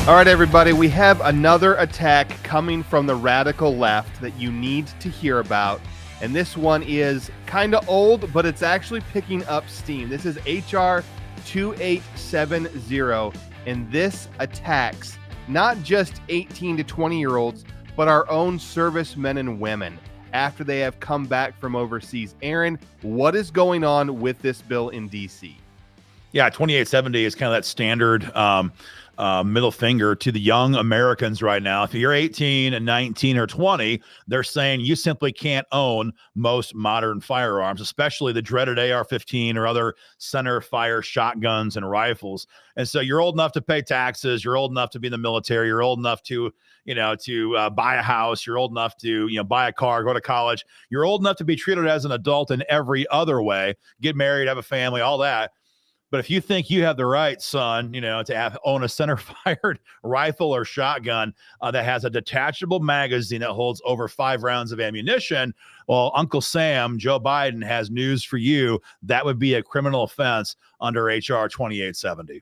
All right, everybody, we have another attack coming from the radical left that you need to hear about. And this one is kind of old, but it's actually picking up steam. This is HR 2870, and this attacks not just 18 to 20-year-olds, but our own servicemen and women after they have come back from overseas. Aaron, what is going on with this bill in D.C.? Yeah, 2870 is kind of that standard middle finger to the young Americans right now. If you're 18 and 19 or 20, they're saying you simply can't own most modern firearms, especially the dreaded AR-15 or other center fire shotguns and rifles. And so you're old enough to pay taxes. You're old enough to be in the military. You're old enough to, buy a house. You're old enough to, buy a car, go to college. You're old enough to be treated as an adult in every other way, get married, have a family, all that. But if you think you have the right, son, to own a center-fired rifle or shotgun that has a detachable magazine that holds over 5 rounds of ammunition, well, Uncle Sam, Joe Biden, has news for you. That would be a criminal offense under H.R. 2870.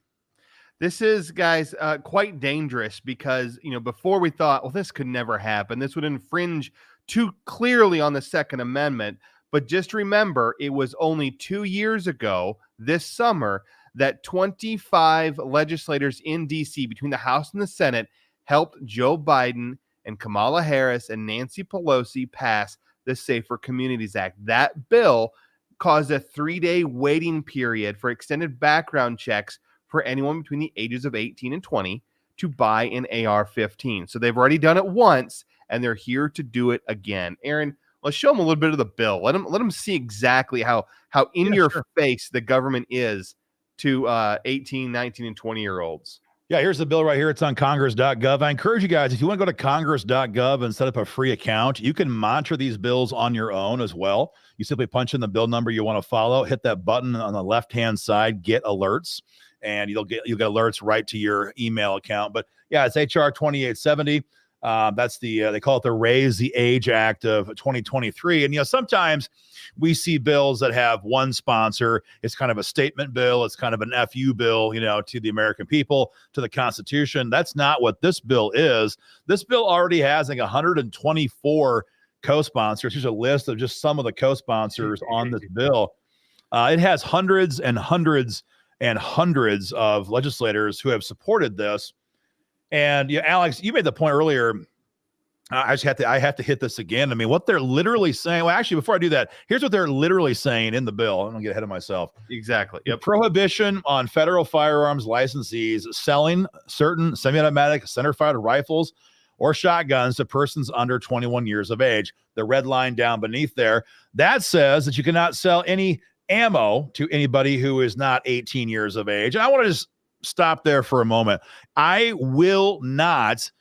This is, guys, quite dangerous because, before we thought, well, this could never happen. This would infringe too clearly on the Second Amendment. But just remember, it was only 2 years ago this summer that 25 legislators in D.C. between the House and the Senate helped Joe Biden and Kamala Harris and Nancy Pelosi pass the Safer Communities Act. That bill caused a 3-day waiting period for extended background checks for anyone between the ages of 18 and 20 to buy an AR-15. So they've already done it once, and they're here to do it again. Aaron, let's show them a little bit of the bill. Let them see exactly how in your face the government is to 18, 19, and 20-year-olds. Yeah, here's the bill right here. It's on congress.gov. I encourage you guys, if you want to go to congress.gov and set up a free account, you can monitor these bills on your own as well. You simply punch in the bill number you want to follow, hit that button on the left-hand side, get alerts, and you'll get alerts right to your email account. But yeah, it's HR 2870. That's they call it the Raise the Age Act of 2023. And, sometimes we see bills that have one sponsor. It's kind of a statement bill. It's kind of an FU bill, to the American people, to the Constitution. That's not what this bill is. This bill already has 124 co-sponsors. Here's a list of just some of the co-sponsors on this bill. It has hundreds and hundreds and hundreds of legislators who have supported this. And Alex, you made the point earlier. I have to hit this again. I mean, what they're literally saying. Well, actually, before I do that, here's what they're literally saying in the bill. I'm gonna get ahead of myself. Exactly. Yep. Prohibition on federal firearms licensees selling certain semi-automatic center-fired rifles or shotguns to persons under 21 years of age. The red line down beneath there, that says that you cannot sell any ammo to anybody who is not 18 years of age. And I want to just stop there for a moment. I will not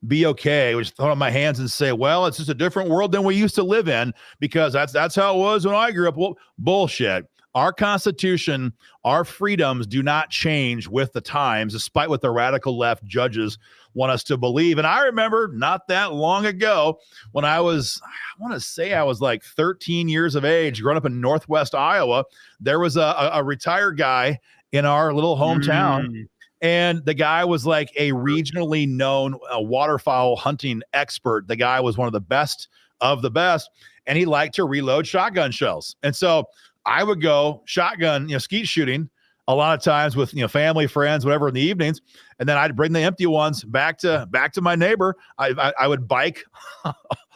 be okay with throwing up my hands and say, well, it's just a different world than we used to live in, because that's how it was when I grew up. Well, bullshit. Our Constitution, our freedoms do not change with the times, despite what the radical left judges want us to believe. And I remember not that long ago when I was like 13 years of age, growing up in Northwest Iowa, there was a retired guy in our little hometown. And the guy was like a regionally known waterfowl hunting expert. The guy was one of the best of the best, and he liked to reload shotgun shells. And so I would go shotgun, skeet shooting a lot of times with, family, friends, whatever, in the evenings. And then I'd bring the empty ones back to my neighbor. I would bike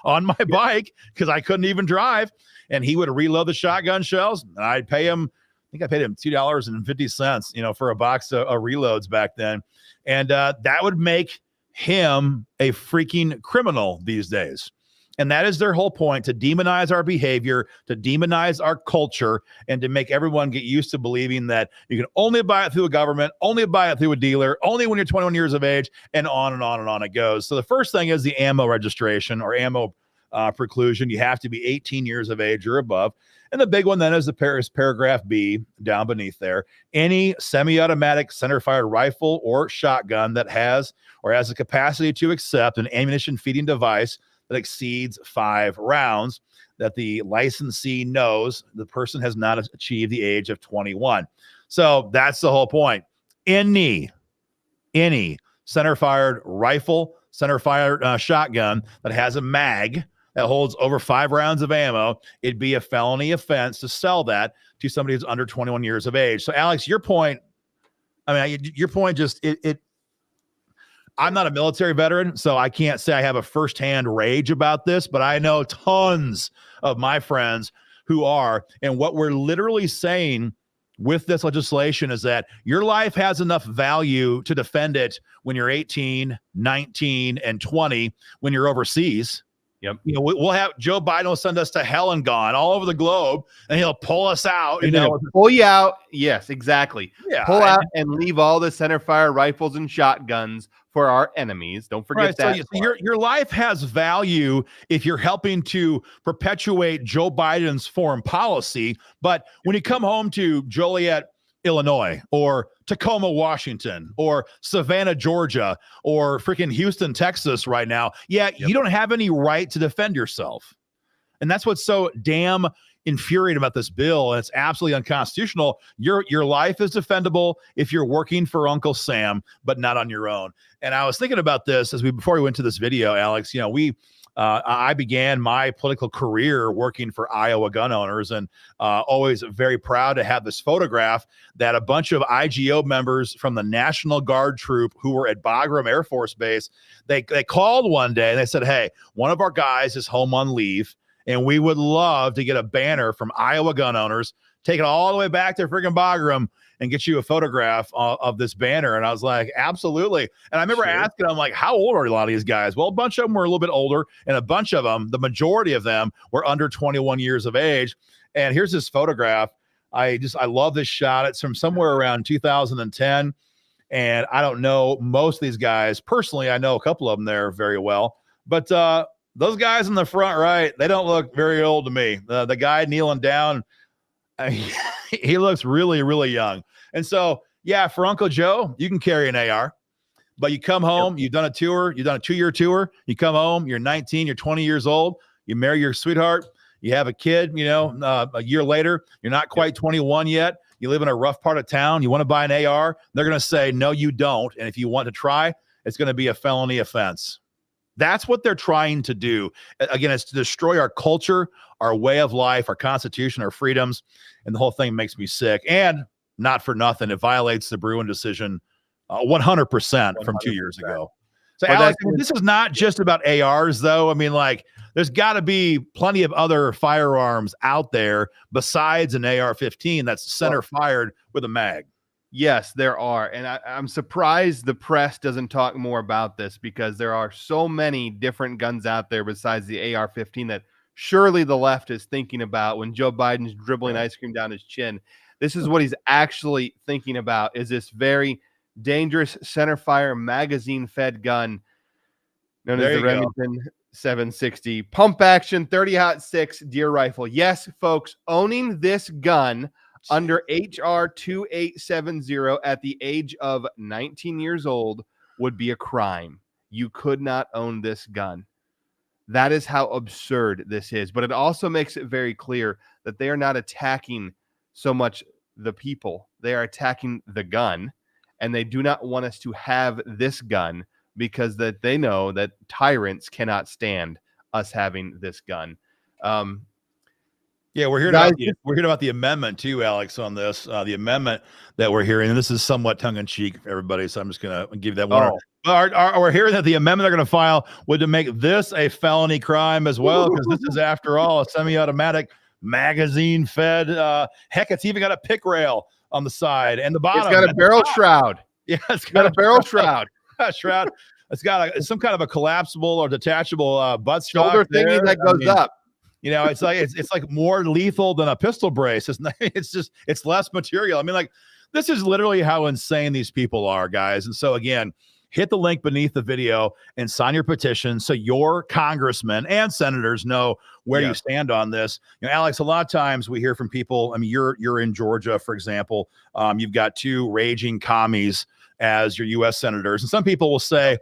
on my bike because I couldn't even drive. And he would reload the shotgun shells, and I'd pay him. I think I paid him $2.50, for a box of reloads back then. And that would make him a freaking criminal these days. And that is their whole point, to demonize our behavior, to demonize our culture, and to make everyone get used to believing that you can only buy it through a government, only buy it through a dealer, only when you're 21 years of age, and on and on and on it goes. So the first thing is the ammo registration or ammo preclusion. You have to be 18 years of age or above. And the big one then is paragraph B down beneath there. Any semi-automatic center-fired rifle or shotgun that has the capacity to accept an ammunition feeding device that exceeds 5 rounds, that the licensee knows the person has not achieved the age of 21. So that's the whole point. Any center-fired rifle, center-fired shotgun that has a mag that holds over 5 rounds of ammo, it'd be a felony offense to sell that to somebody who's under 21 years of age. So, Alex, your point, your point just, I'm not a military veteran, so I can't say I have a firsthand rage about this, but I know tons of my friends who are, and what we're literally saying with this legislation is that your life has enough value to defend it when you're 18, 19, and 20, when you're overseas. Yep. We'll have Joe Biden will send us to hell and gone all over the globe, and he'll pull us out. Pull you out. Yes, exactly. Yeah, pull out and leave all the center fire rifles and shotguns for our enemies. Don't forget that. So your life has value if you're helping to perpetuate Joe Biden's foreign policy. But when you come home to Joliet, Illinois, or Tacoma, Washington, or Savannah, Georgia, or freaking Houston, Texas right now, you don't have any right to defend yourself. And that's what's so damn infuriating about this bill. And it's absolutely unconstitutional. Your life is defendable if you're working for Uncle Sam, but not on your own. And I was thinking about this before we went to this video, Alex. I began my political career working for Iowa gun owners, and always very proud to have this photograph that a bunch of IGO members from the National Guard troop who were at Bagram Air Force Base, they called one day and they said, hey, one of our guys is home on leave, and we would love to get a banner from Iowa gun owners, take it all the way back to freaking Bagram and get you a photograph of this banner. And I was like, absolutely. And I remember asking them, like, how old are a lot of these guys? Well, a bunch of them were a little bit older, and a bunch of them, the majority of them, were under 21 years of age. And here's this photograph. I love this shot. It's from somewhere around 2010. And I don't know most of these guys personally. I know a couple of them there very well, but those guys in the front right, they don't look very old to me. The guy kneeling down, he looks really, really young. And so, for Uncle Joe, you can carry an AR, but you come home, you've done a tour, you've done a 2-year tour, you come home, you're 19, you're 20 years old, you marry your sweetheart, you have a kid, a year later, you're not quite 21 yet, you live in a rough part of town, you want to buy an AR, they're going to say, no, you don't. And if you want to try, it's going to be a felony offense. That's what they're trying to do. Again, it's to destroy our culture, our way of life, our Constitution, our freedoms, and the whole thing makes me sick. And not for nothing, it violates the Bruin decision 100% from 2 years ago. So, Alex, this is not just about ARs, though. I mean, like, there's got to be plenty of other firearms out there besides an AR-15 that's center fired with a mag. Yes, there are. And I'm surprised the press doesn't talk more about this, because there are so many different guns out there besides the AR-15 that surely the left is thinking about when Joe Biden's dribbling ice cream down his chin. This is what he's actually thinking about, is this very dangerous centerfire magazine-fed gun known as the Remington 760 pump action 30-06 deer rifle. Yes, folks, owning this gun under HR 2870 at the age of 19 years old would be a crime. You could not own this gun. That is how absurd this is. But it also makes it very clear that they are not attacking so much the people. They are attacking the gun, and they do not want us to have this gun because that they know that tyrants cannot stand us having this gun. We're hearing about the amendment too, Alex, on this. The amendment that we're hearing, and this is somewhat tongue-in-cheek for everybody, so I'm just going to give that one. We're hearing that the amendment they're going to file would to make this a felony crime as well, because this is, after all, a semi-automatic magazine-fed. Heck, it's even got a pick rail on the side and the bottom. It's got a barrel shroud. Yeah, it's got a barrel shroud. Shroud. It's got some kind of a collapsible or detachable butt shoulder thingy that goes up. It's like more lethal than a pistol brace. It's less material. I mean, like, this is literally how insane these people are, guys. And so, again, hit the link beneath the video and sign your petition so your congressmen and senators know where you stand on this. Alex, a lot of times we hear from people. I mean, you're in Georgia, for example. You've got 2 raging commies as your U.S. senators, and some people will say,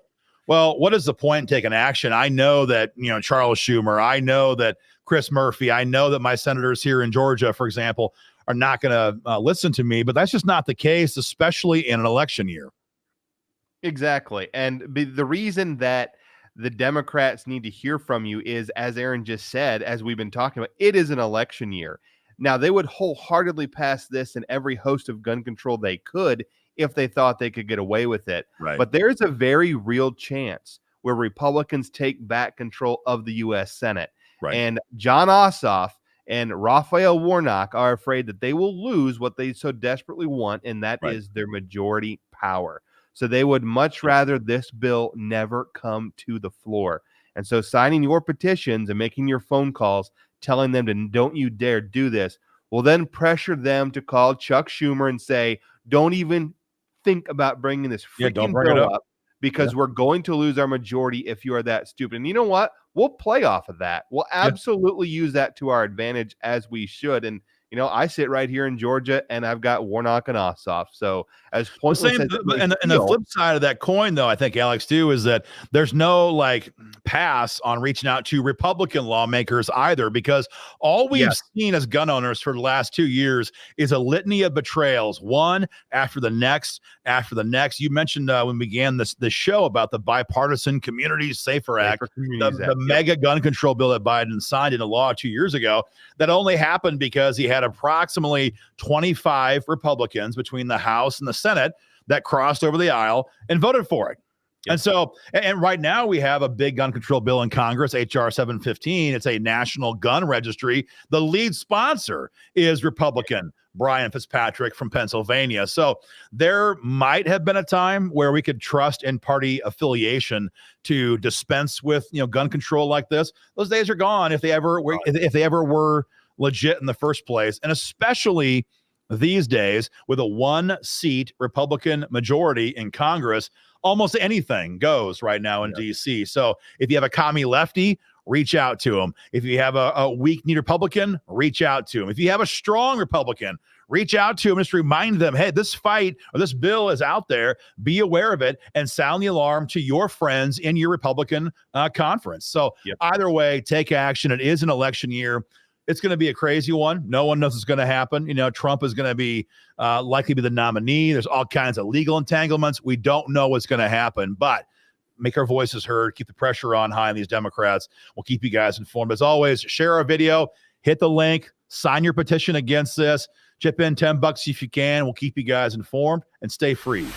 well, what is the point in taking action? I know that, Charles Schumer, I know that Chris Murphy, I know that my senators here in Georgia, for example, are not going to listen to me, but that's just not the case, especially in an election year. Exactly. And the reason that the Democrats need to hear from you is, as Aaron just said, as we've been talking about, it is an election year. Now, they would wholeheartedly pass this and every host of gun control they could if they thought they could get away with it. Right. But there's a very real chance where Republicans take back control of the U.S. Senate. Right. And John Ossoff and Raphael Warnock are afraid that they will lose what they so desperately want, and that Right. is their majority power. So they would much rather this bill never come to the floor. And so signing your petitions and making your phone calls telling them to don't you dare do this will then pressure them to call Chuck Schumer and say, don't even think about bringing this Don't freaking bring it bill up. up because we're going to lose our majority if you are that stupid. And you know what? We'll play off of that. We'll absolutely use that to our advantage, as we should. And I sit right here in Georgia, and I've got Warnock and Ossoff. So as pointless as it may and the feel, flip side of that coin, though, I think, Alex, too, is that there's no pass on reaching out to Republican lawmakers either, because all we've seen as gun owners for the last 2 years is a litany of betrayals, one after the next after the next. You mentioned when we began this show about the Bipartisan Communities Safer Act, the mega gun control bill that Biden signed into law 2 years ago. That only happened because he had approximately 25 Republicans between the House and the Senate that crossed over the aisle and voted for it. And so, and right now we have a big gun control bill in Congress, HR 715. It's a national gun registry. The lead sponsor is Republican Brian Fitzpatrick from Pennsylvania. So there might have been a time where we could trust in party affiliation to dispense with, gun control like this. Those days are gone if they ever were legit in the first place. And especially these days with a 1-seat Republican majority in Congress, almost anything goes right now in DC. So if you have a commie lefty, reach out to him. If you have a weak-kneed Republican, reach out to him. If you have a strong Republican, reach out to him. Just remind them, hey, this fight or this bill is out there. Be aware of it and sound the alarm to your friends in your Republican conference. So either way, take action. It is an election year. It's going to be a crazy one. No one knows what's going to happen. Trump is going to be likely be the nominee. There's all kinds of legal entanglements. We don't know what's going to happen, but make our voices heard. Keep the pressure on high on these Democrats. We'll keep you guys informed. As always, share our video, hit the link, sign your petition against this. Chip in $10 if you can. We'll keep you guys informed and stay free.